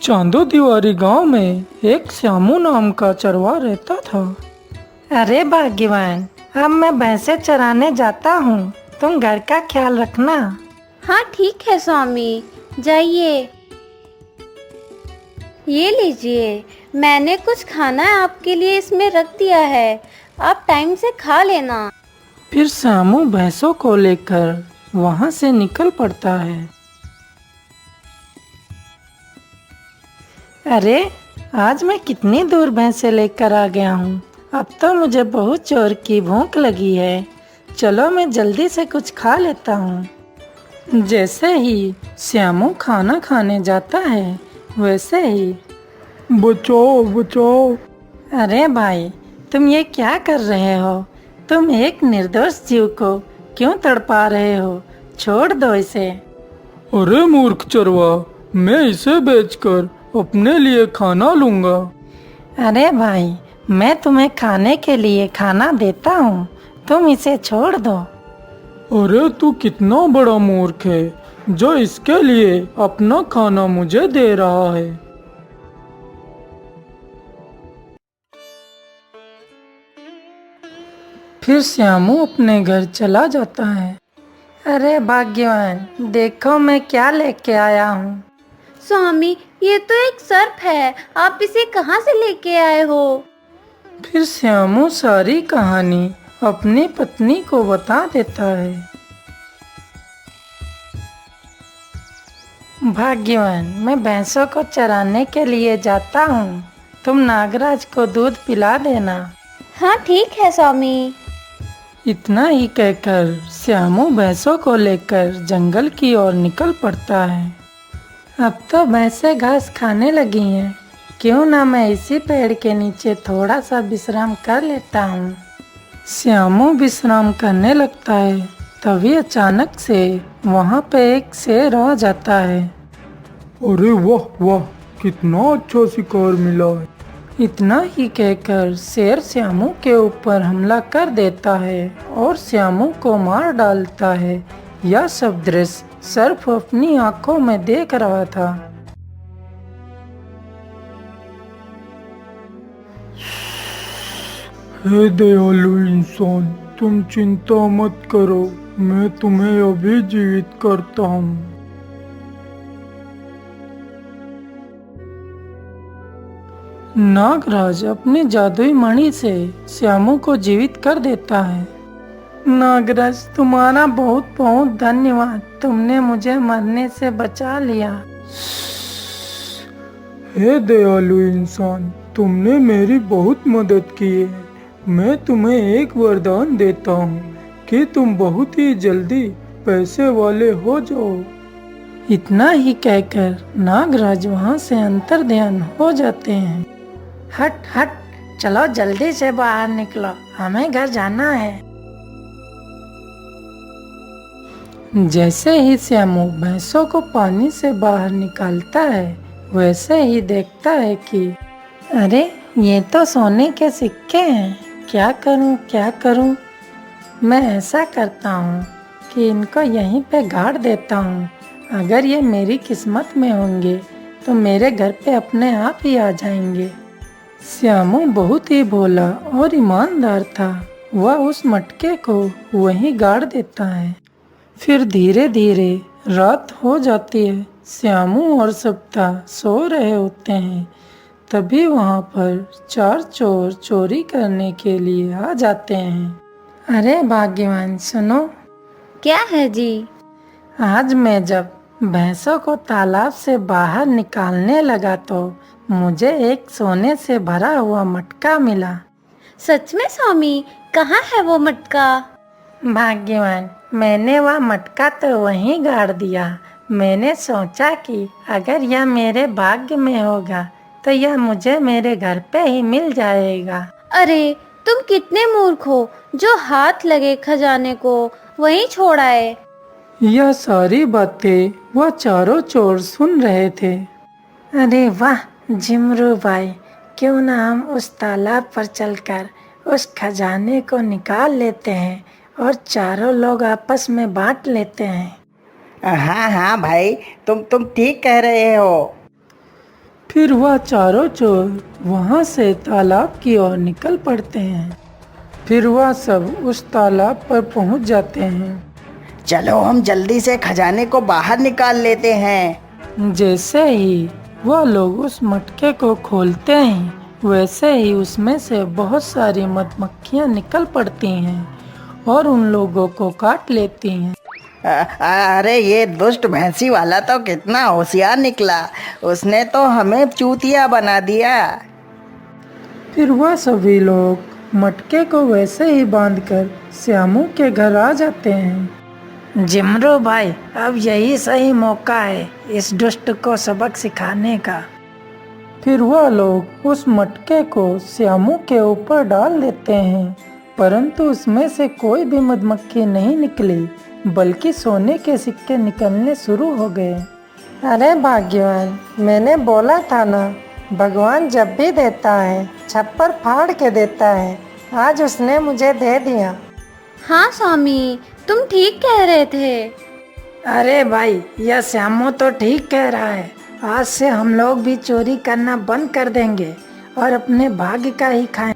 चांदो तिवारी गांव में एक श्यामू नाम का चरवाहा रहता था। अरे भाग्यवान, अब मैं भैंसे चराने जाता हूँ, तुम घर का ख्याल रखना। हाँ ठीक है स्वामी, जाइए। ये लीजिए, मैंने कुछ खाना आपके लिए इसमें रख दिया है, आप टाइम से खा लेना। फिर श्यामू भैंसों को लेकर वहां से निकल पड़ता है। अरे आज मैं कितनी दूर भैंसे लेकर आ गया हूँ। अब तो मुझे बहुत जोर की भूख लगी है। चलो मैं जल्दी से कुछ खा लेता हूँ। जैसे ही श्यामू खाना खाने जाता है वैसे ही बचाओ बचाओ। अरे भाई, तुम ये क्या कर रहे हो? तुम एक निर्दोष जीव को क्यों तड़पा रहे हो? छोड़ दो इसे। अरे मूर्ख चरवाहा, मैं इसे बेचकर अपने लिए खाना लूंगा। अरे भाई, मैं तुम्हें खाने के लिए खाना देता हूँ, तुम इसे छोड़ दो। अरे तू कितना बड़ा मूर्ख है जो इसके लिए अपना खाना मुझे दे रहा है। फिर श्यामू अपने घर चला जाता है। अरे भाग्यवान, देखो मैं क्या लेके आया हूँ। स्वामी, ये तो एक सर्प है, आप इसे कहाँ से लेके आए हो? फिर श्यामू सारी कहानी अपनी पत्नी को बता देता है। भाग्यवान, मैं भैंसों को चराने के लिए जाता हूँ, तुम नागराज को दूध पिला देना। हाँ ठीक है स्वामी। इतना ही कहकर श्यामू भैंसों को लेकर जंगल की ओर निकल पड़ता है। अब तो भैंसे घास खाने लगी हैं, क्यों ना मैं इसी पेड़ के नीचे थोड़ा सा विश्राम कर लेता हूँ। श्यामू विश्राम करने लगता है, तभी अचानक से वहाँ पे एक शेर आ जाता है। अरे वाह वाह, कितना अच्छा शिकार मिला है। इतना ही कहकर शेर श्यामू के ऊपर हमला कर देता है और श्यामू को मार डालता है। यह सब दृश्य सर्प अपनी आंखों में देख रहा था। हे दयालु इंसान, तुम चिंता मत करो, मैं तुम्हें अभी जीवित करता हूँ। नागराज अपनी जादुई मणि से श्यामू को जीवित कर देता है। नागराज, तुम्हारा बहुत बहुत धन्यवाद, तुमने मुझे मरने से बचा लिया। हे दयालु इंसान, तुमने मेरी बहुत मदद की है। मैं तुम्हें एक वरदान देता हूँ कि तुम बहुत ही जल्दी पैसे वाले हो जाओ। इतना ही कहकर नागराज वहाँ से अंतर्ध्यान हो जाते हैं। हट हट, चलो जल्दी से बाहर निकलो, हमें घर जाना है। जैसे ही श्यामू भैंसों को पानी से बाहर निकालता है वैसे ही देखता है कि अरे ये तो सोने के सिक्के हैं, क्या करूं क्या करूं। मैं ऐसा करता हूं कि इनको यहीं पे गाड़ देता हूं, अगर ये मेरी किस्मत में होंगे तो मेरे घर पे अपने आप ही आ जाएंगे। श्यामू बहुत ही भोला और ईमानदार था, वह उस मटके को वहीं गाड़ देता है। फिर धीरे धीरे रात हो जाती है। श्यामू और सप्ता सो रहे होते हैं, तभी वहाँ पर 4 चोर चोरी करने के लिए आ जाते हैं। अरे भाग्यवान, सुनो। क्या है जी? आज मैं जब भैंसों को तालाब से बाहर निकालने लगा तो मुझे एक सोने से भरा हुआ मटका मिला। सच में स्वामी, कहाँ है वो मटका? भाग्यवान, मैंने वह मटका तो वहीं गाड़ दिया। मैंने सोचा कि अगर यह मेरे भाग्य में होगा तो यह मुझे मेरे घर पे ही मिल जाएगा। अरे तुम कितने मूर्ख हो जो हाथ लगे खजाने को वहीं छोड़ आए। यह सारी बातें वह चारों चोर सुन रहे थे। अरे वाह झिमरू भाई, क्यों ना हम उस तालाब पर चलकर उस खजाने को निकाल लेते हैं और चारों लोग आपस में बांट लेते हैं। हाँ हाँ भाई, तुम ठीक कह रहे हो। फिर वह चारों चोर वहाँ से तालाब की ओर निकल पड़ते हैं। फिर वह सब उस तालाब पर पहुँच जाते हैं। चलो हम जल्दी से खजाने को बाहर निकाल लेते हैं। जैसे ही वह लोग उस मटके को खोलते हैं, वैसे ही उसमें से बहुत सारी मधुमक्खियाँ निकल पड़ती हैं और उन लोगों को काट लेती हैं। अरे ये दुष्ट भैंसी वाला तो कितना होशियार निकला, उसने तो हमें चूतिया बना दिया। फिर वह सभी लोग मटके को वैसे ही बांधकर श्यामू के घर आ जाते हैं। जिमरू भाई, अब यही सही मौका है इस दुष्ट को सबक सिखाने का। फिर वह लोग उस मटके को श्यामू के ऊपर डाल देते हैं, परंतु उसमें से कोई भी मधुमक्खी नहीं निकली, बल्कि सोने के सिक्के निकलने शुरू हो गए। अरे भाग्यवान, मैंने बोला था ना, भगवान जब भी देता है छप्पर फाड़ के देता है। आज उसने मुझे दे दिया। हाँ स्वामी, तुम ठीक कह रहे थे। अरे भाई, यह श्यामू तो ठीक कह रहा है। आज से हम लोग भी चोरी करना बंद कर देंगे और अपने भाग्य का ही खाएं।